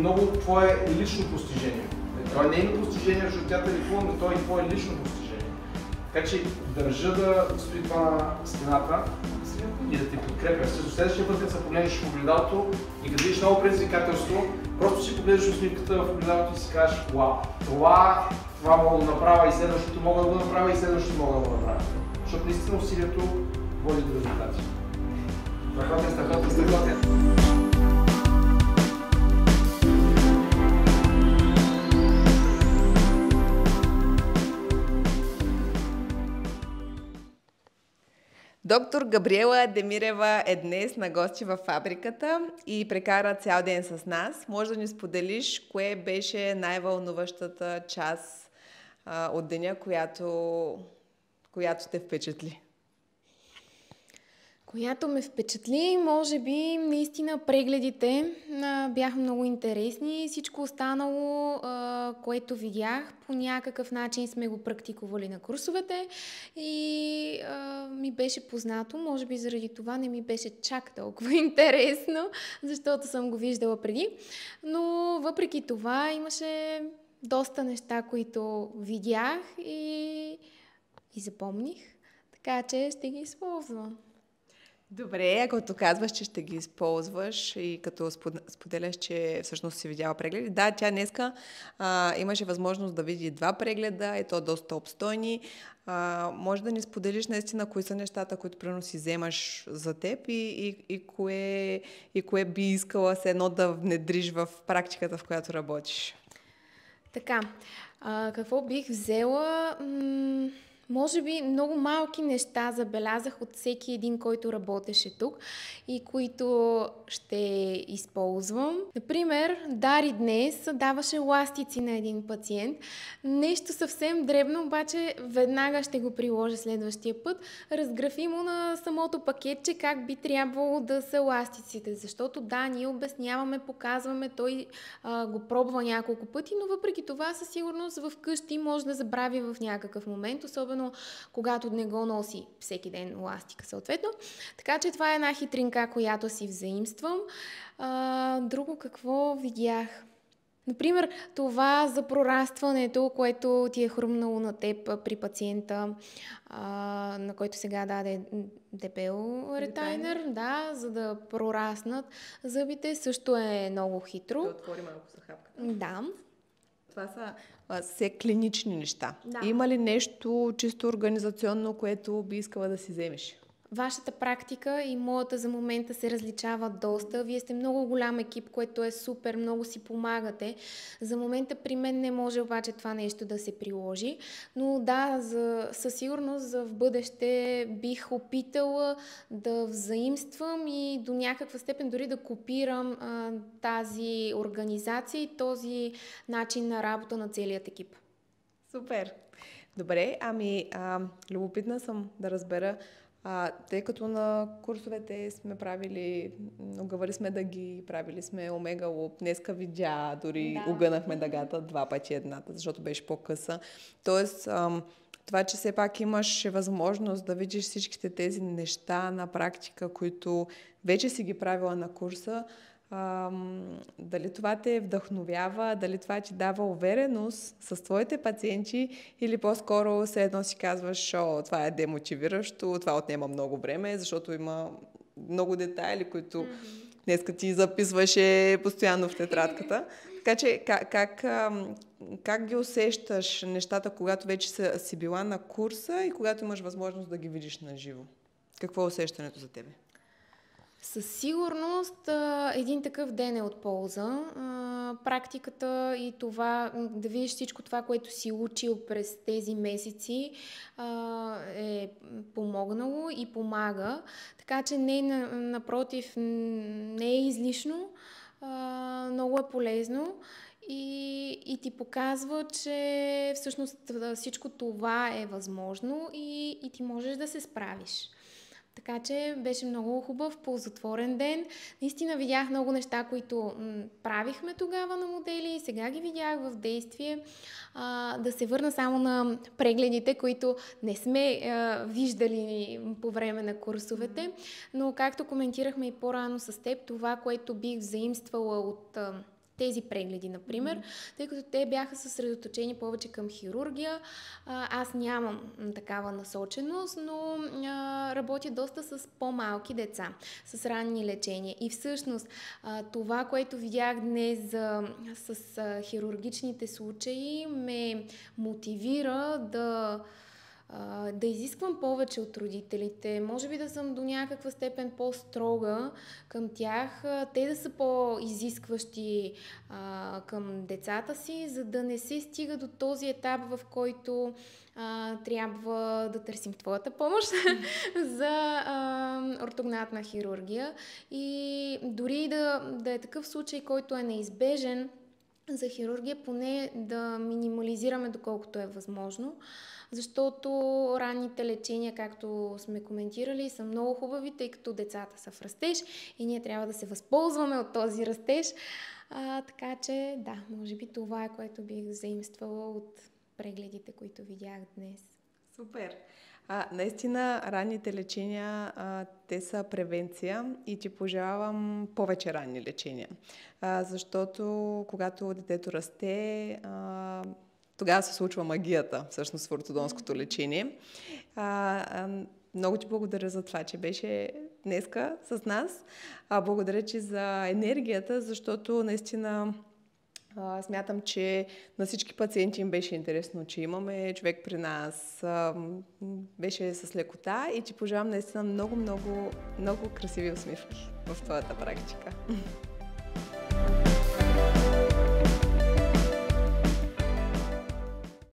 много твое лично постижение. Това е нейно постижение, защото тя търгува, но то е твое лично постижение. Така че държа да стои това на стената и да те подкрепя. Следващия път, като се погледнеш в огледалото и като видиш ново предизвикателство, просто си погледнеш усмивката в огледалото и си кажеш: вау, това мога да направя и следващото мога да го направя и следващото мога да го направя. Защото наистина усилието води до резултати. Страхотен. Доктор Габриела Демирева е днес на гости във фабриката и прекара цял ден с нас. Може да ни споделиш кое беше най-вълнуващата част от деня, която те впечатли? Която ме впечатли, може би, наистина прегледите бяха много интересни. Всичко останало, което видях, по някакъв начин сме го практикували на курсовете и ми беше познато. Може би заради това не ми беше чак толкова интересно, защото съм го виждала преди. Но въпреки това имаше доста неща, които видях и запомних, така че ще ги използвам. Добре, като казваш, че ще ги използваш и като споделяш, че всъщност си видяла прегледи. Да, тя днеска имаше възможност да види 2 прегледа, и то доста обстойни. Може да ни споделиш наистина кои са нещата, които примерно си вземаш за теб и кое би искала се едно да внедриш в практиката, в която работиш? Така, какво бих взела? Може би много малки неща забелязах от всеки един, който работеше тук и които ще използвам. Например, Дари днес даваше ластици на един пациент. Нещо съвсем дребно, обаче веднага ще го приложа следващия път. Разграфи му на самото пакетче как би трябвало да са ластиците. Защото да, ние обясняваме, показваме, той го пробва няколко пъти, но въпреки това със сигурност вкъщи може да забрави в някакъв момент, особено когато не го носи всеки ден ластика съответно. Така че това е една хитринка, която си взаимствам. Друго какво видях? Например, това за прорастването, което ти е хрумнало на теб при пациента, на който сега даде дебел ретайнер, да, за да прораснат зъбите, също е много хитро. Да отвори малко сахапката. Да. Това са все клинични неща. Да. Има ли нещо чисто организационно, което би искала да си вземеш? Вашата практика и моята за момента се различава доста. Вие сте много голям екип, което е супер, много си помагате. За момента при мен не може обаче това нещо да се приложи. Но да, със сигурност за в бъдеще бих опитала да взаимствам и до някаква степен дори да копирам тази организация и този начин на работа на целият екип. Супер! Добре, любопитна съм да разбера, тъй като на курсовете сме правили, огъвали сме дъги, правили сме омега луп, днеска видя, дори огънахме дъгата 2 пъти едната, защото беше по-къса. Тоест, това, че все пак имаш възможност да видиш всичките тези неща на практика, които вече си ги правила на курса, дали това те вдъхновява, дали това ти дава увереност с твоите пациенти или по-скоро все едно си казваш: това е демотивиращо, това отнема много време, защото има много детайли, които днеска ти записваше постоянно в тетрадката. Така че как ги усещаш нещата, когато вече си била на курса и когато имаш възможност да ги видиш на живо? Какво е усещането за тебе? Със сигурност един такъв ден е от полза. Практиката и това, да видиш всичко това, което си учил през тези месеци, е помогнало и помага. Така че напротив, не е излишно, много е полезно и ти показва, че всъщност всичко това е възможно и ти можеш да се справиш. Така че беше много хубав, ползотворен ден. Наистина видях много неща, които правихме тогава на модели и сега ги видях в действие. Да се върна само на прегледите, които не сме виждали по време на курсовете, но както коментирахме и по-рано с теб, това, което бих заимствала от тези прегледи, например, тъй като те бяха съсредоточени повече към хирургия. Аз нямам такава насоченост, но работя доста с по-малки деца, с ранни лечения. И всъщност това, което видях днес с хирургичните случаи, ме мотивира да изисквам повече от родителите. Може би да съм до някаква степен по-строга към тях, те да са по-изискващи към децата си, за да не се стига до този етап, в който трябва да търсим твоята помощ за ортогнатна хирургия. И дори да е такъв случай, който е неизбежен за хирургия, поне да минимализираме доколкото е възможно, защото ранните лечения, както сме коментирали, са много хубави, тъй като децата са в растеж и ние трябва да се възползваме от този растеж. Така че, да, може би това е, което бих заимствала от прегледите, които видях днес. Супер! Наистина, ранните лечения, те са превенция и ти пожелавам повече ранни лечения. Защото когато детето расте, тогава се случва магията, всъщност, в ортодонското лечение. Много ти благодаря за това, че беше днеска с нас. Благодаря ти за енергията, защото наистина смятам, че на всички пациенти им беше интересно, че имаме човек при нас. Беше с лекота и ти пожелавам наистина много, много, много красиви усмивки в твоята практика.